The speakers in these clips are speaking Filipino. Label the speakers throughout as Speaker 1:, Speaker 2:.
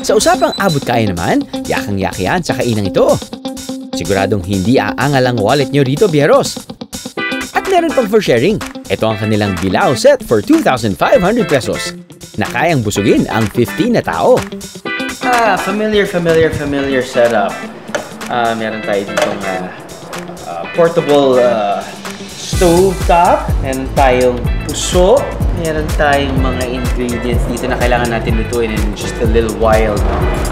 Speaker 1: Sa usapang abot kaya naman, yakang-yak yan sa kainang ito. Siguradong hindi aangal ang wallet nyo dito, Bieros. At meron pang for sharing. Ito ang kanilang bilao set for 2,500 pesos na kayang busugin ang 15 na tao.
Speaker 2: Familiar setup. Meron tayo ditong portable stove top. Meron tayong puso. Meron tayong mga ingredients dito na kailangan natin lutuin in just a little while.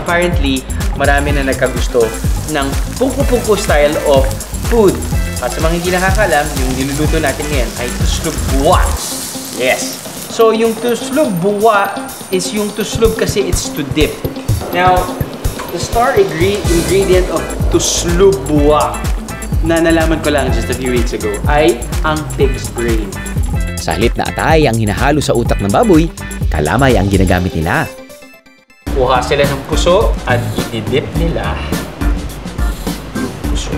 Speaker 2: Apparently, marami na nagkagusto ng pungko-pungko style of food. At sa mga hindi nakakalam, yung niluluto natin ngayon ay tuslub buwa. Yes! So, yung tuslub buwa is yung tuslub kasi it's to dip. Now, the star ingredient of tuslub buwa na nalaman ko lang just a few weeks ago ay ang pig's brain.
Speaker 1: Sa halip na atay ang hinahalo sa utak ng baboy, kalamay ang ginagamit nila.
Speaker 2: Kuha sila ng puso at itidip nila yung puso.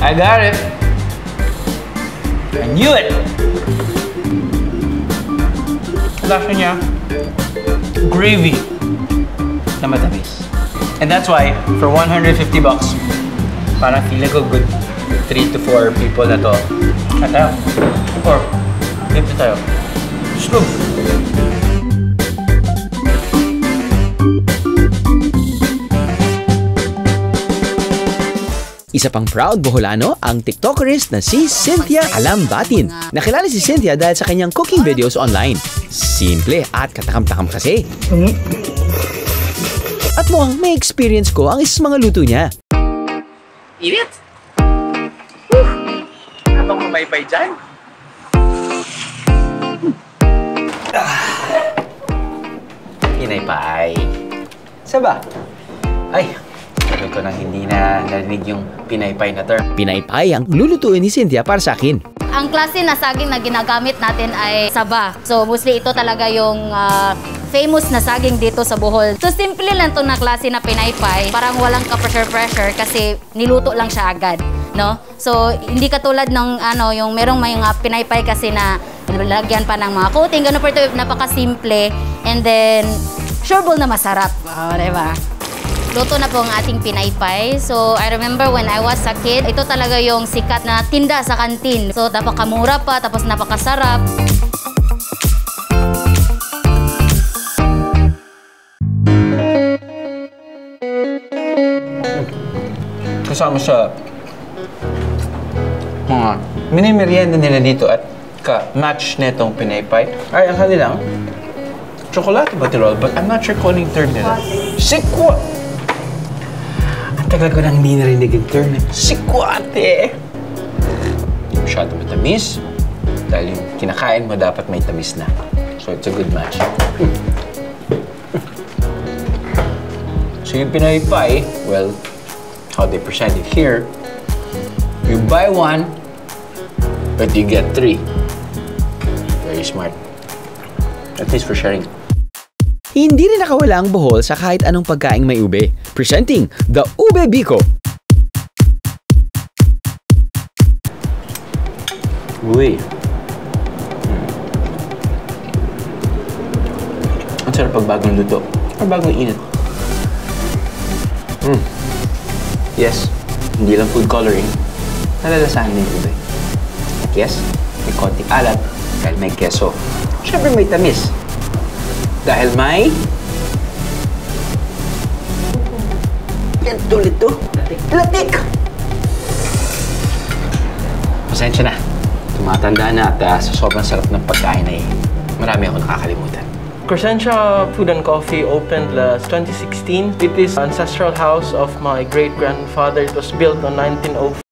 Speaker 2: I got it! I knew it! Lasa niya, gravy na matamis. And that's why, for 150 bucks, parang feeling ko good 3 to 4 people na to. At tayo. Or, dito tayo. Slug!
Speaker 1: Isa pang proud Boholano ang TikTokerist na si Cynthia Alambatin. Nakilala si Cynthia dahil sa kanyang cooking videos online. Simple at katakam-takam kasi. At mukhang may experience ko ang isa sa mga luto niya.
Speaker 2: Eat it! Habang kumaypay dyan. Pinaypay. Saba? Ay, sabi ko nang hindi na narinig yung pinaypay na term.
Speaker 1: Pinaypay ang lulutuin ni Cynthia para sa akin.
Speaker 3: Ang klase na saging na ginagamit natin ay saba. So mostly ito talaga yung famous na saging dito sa Bohol. So simple lang itong na klase na pinaypay. Parang walang ka-pressure kasi niluto lang siya agad. No? So hindi katulad ng yung merong may mga pinaypay kasi na lagyan pa ng mga coating. Ganun po ito, napaka-simple. And then, sureball na masarap. Diba? Luto na po ang ating pinaypay. So, I remember when I was a kid, ito talaga yung sikat na tinda sa kantin. So, napakamura pa, tapos napakasarap.
Speaker 2: Kasama sa mga mini-merienda nila dito at ka-match netong pinaypay ay ang kanilang chocolate battirol, but I'm not sure kung anong term nila. Sikwa! Ang tagal ko nang hindi narinig yung term na sikwate! Hindi masyado matamis dahil yung kinakain mo dapat may tamis na. So it's a good match. So yung pinaypay, well, how they present it here, you buy one, but you get 3. Very smart. At least for sharing.
Speaker 1: Hindi rin nakawala ang Bohol sa kahit anong pagkaing may ube. Presenting the Ube Biko.
Speaker 2: Uy. Ang sarap pag bagong luto. Or bagong init. Yes, hindi lang food coloring. Nalalasahan din ube. Yes, may konting alat dahil may keso. Siyempre may tamis. Dahil may... Lito. Latik! Pasensya na. Tumatanda na at sa sobrang sarap ng pagkain ay marami ako nakakalimutan.
Speaker 4: Crescentia Food and Coffee opened last 2016. It is ancestral house of my great-grandfather. It was built in 1904.